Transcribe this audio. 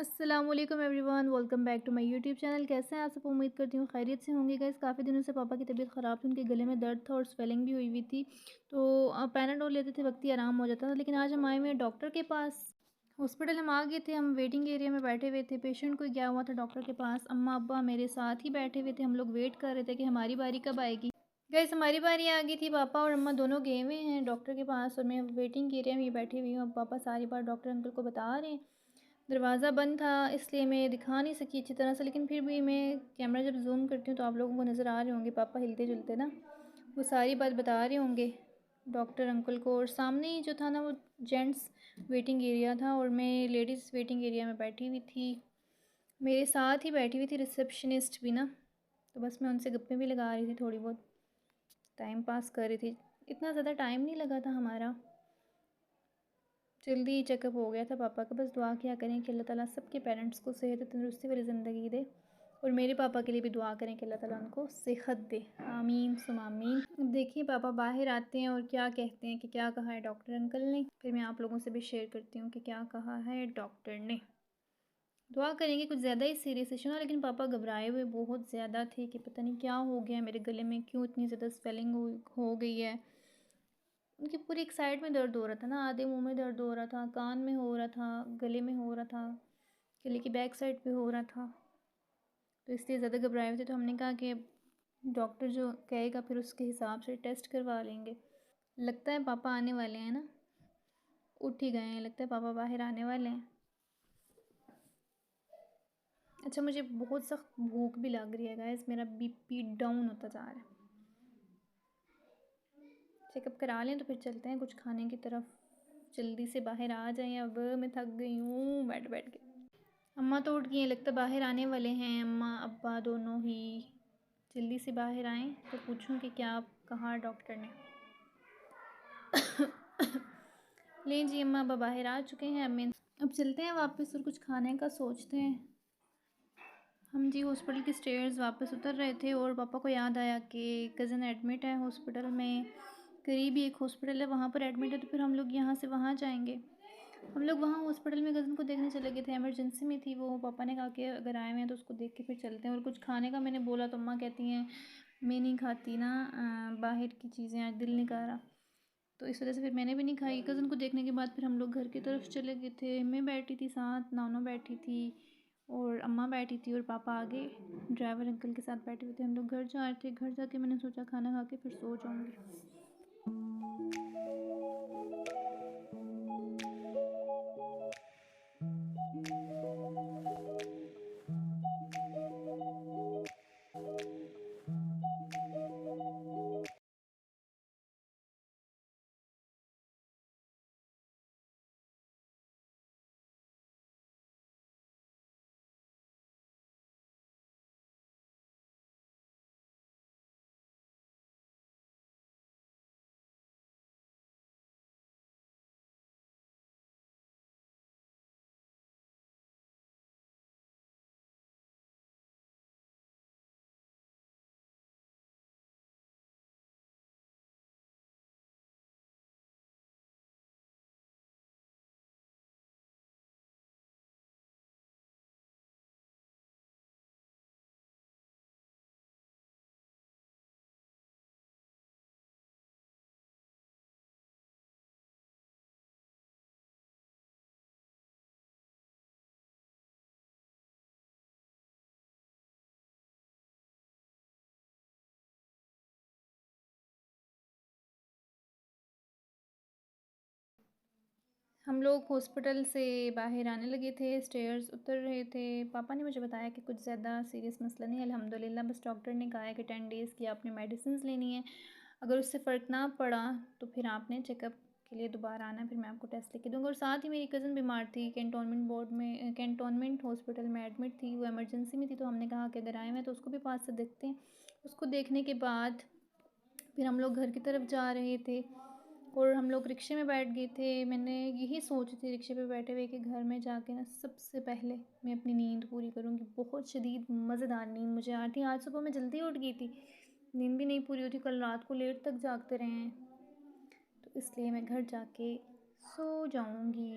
अस्सलाम वालेकुम everyone, welcome back to my YouTube channel. कैसे हैं आप सब? उम्मीद करती हूँ खैरियत से होंगे। गाइस, काफ़ी दिनों से पापा की तबीयत ख़राब थी, उनके गले में दर्द था और स्वेलिंग भी हुई थी। तो पैराडोल लेते थे वक्त ही आराम हो जाता था। लेकिन आज हम आए हुए हैं डॉक्टर के पास। हॉस्पिटल हम आ गए थे, हम वेटिंग एरिया में बैठे हुए थे। पेशेंट कोई गया हुआ था डॉक्टर के पास। अम्मा अब्बा मेरे साथ ही बैठे हुए थे। हम लोग वेट कर रहे थे कि हमारी बारी कब आएगी। गाइस, हमारी बारी आ गई थी। पापा और अम्मा दोनों गए हुए हैं डॉक्टर के पास और मैं वेटिंग एरिया में बैठी हुई हूँ। अब पापा सारी बात डॉक्टर अंकल को बता रहे हैं। दरवाज़ा बंद था इसलिए मैं दिखा नहीं सकी अच्छी तरह से, लेकिन फिर भी मैं कैमरा जब जूम करती हूँ तो आप लोगों को नज़र आ रहे होंगे पापा हिलते जुलते ना, वो सारी बात बता रहे होंगे डॉक्टर अंकल को। और सामने ही जो था ना, वो जेंट्स वेटिंग एरिया था और मैं लेडीज़ वेटिंग एरिया में बैठी हुई थी। मेरे साथ ही बैठी हुई थी रिसेप्शनिस्ट भी ना, तो बस मैं उनसे गप्पे भी लगा रही थी, थोड़ी बहुत टाइम पास कर रही थी। इतना ज़्यादा टाइम नहीं लगा था हमारा, जल्दी चेकअप हो गया था पापा का। बस दुआ किया करें कि अल्लाह ताला सबके पेरेंट्स को सेहत तंदुरुस्ती वाली ज़िंदगी दे और मेरे पापा के लिए भी दुआ करें कि अल्लाह ताला उनको सेहत दे। आमीन सुम आमीन। अब देखिए पापा बाहर आते हैं और क्या कहते हैं कि क्या कहा है डॉक्टर अंकल ने, फिर मैं आप लोगों से भी शेयर करती हूँ कि क्या कहा है डॉक्टर ने। दुआ करेंगे कुछ ज़्यादा ही सीरियस इशू ना, लेकिन पापा घबराए हुए बहुत ज़्यादा थे कि पता नहीं क्या हो गया मेरे गले में, क्यों इतनी ज़्यादा स्वेलिंग हो गई है। उनकी पूरी एक साइड में दर्द हो रहा था ना, आधे मुंह में दर्द हो रहा था, कान में हो रहा था, गले में हो रहा था, गले की बैक साइड पे हो रहा था। तो इसलिए ज़्यादा घबराए हुए थे। तो हमने कहा कि डॉक्टर जो कहेगा फिर उसके हिसाब से टेस्ट करवा लेंगे। लगता है पापा आने वाले हैं ना, उठ ही गए हैं, लगता है पापा बाहर आने वाले हैं। अच्छा, मुझे बहुत सख्त भूख भी लग रही है गाइस, मेरा बीपी डाउन होता जा रहा है। चेकअप करा लें तो फिर चलते हैं कुछ खाने की तरफ, जल्दी से बाहर आ जाएं। अब मैं थक गई हूँ बैठ बैठ के। अम्मा तो उठ गई हैं, लगता है बाहर आने वाले हैं। अम्मा अब्बा दोनों ही जल्दी से बाहर आएँ तो पूछूं कि क्या कहा डॉक्टर ने। लें जी, अम्मा अब्बा बाहर आ चुके हैं। अब चलते हैं वापस और कुछ खाने का सोचते हैं। हम जी हॉस्पिटल की स्टेयर्स वापस उतर रहे थे और पापा को याद आया कि कज़न एडमिट है हॉस्पिटल में, करीब ही एक हॉस्पिटल है वहाँ पर एडमिट है, तो फिर हम लोग यहाँ से वहाँ जाएंगे। हम लोग वहाँ हॉस्पिटल में कज़न को देखने चले गए थे, इमरजेंसी में थी वो। पापा ने कहा कि अगर आए हुए हैं तो उसको देख के फिर चलते हैं। और कुछ खाने का मैंने बोला तो अम्मा कहती हैं मैं नहीं खाती ना बाहर की चीज़ें, आज दिल नहीं कर रहा। तो इस वजह से फिर मैंने भी नहीं खाई। कज़न को देखने के बाद फिर हम लोग घर की तरफ चले गए थे। मैं बैठी थी साथ, नानो बैठी थी और अम्मा बैठी थी और पापा आगे ड्राइवर अंकल के साथ बैठे हुए थे। हम लोग घर जा रहे थे। घर जाके मैंने सोचा खाना खा के फिर सो जाऊँगी। हम लोग हॉस्पिटल से बाहर आने लगे थे, स्टेयर्स उतर रहे थे। पापा ने मुझे बताया कि कुछ ज़्यादा सीरियस मसला नहीं है अल्हम्दुलिल्लाह, बस डॉक्टर ने कहा है कि 10 डेज़ की आपने मेडिसिन लेनी है। अगर उससे फ़र्क ना पड़ा तो फिर आपने चेकअप के लिए दोबारा आना है, फिर मैं आपको टेस्ट लिख दूँगा। और साथ ही मेरी कज़न बीमार थी, कैंटोनमेंट हॉस्पिटल में एडमिट थी, वो इमरजेंसी में थी। तो हमने कहा कि अगर आए हैं तो उसको भी पास से देखते हैं। उसको देखने के बाद फिर हम लोग घर की तरफ जा रहे थे और हम लोग रिक्शे में बैठ गए थे। मैंने यही सोची थी रिक्शे पे बैठे हुए कि घर में जाके ना सबसे पहले मैं अपनी नींद पूरी करूँगी। बहुत शदीद मज़ेदार नींद मुझे आ रही थी। आज सुबह मैं जल्दी उठ गई थी, नींद भी नहीं पूरी हुई थी, कल रात को लेट तक जागते रहे हैं, तो इसलिए मैं घर जाके सो जाऊँगी।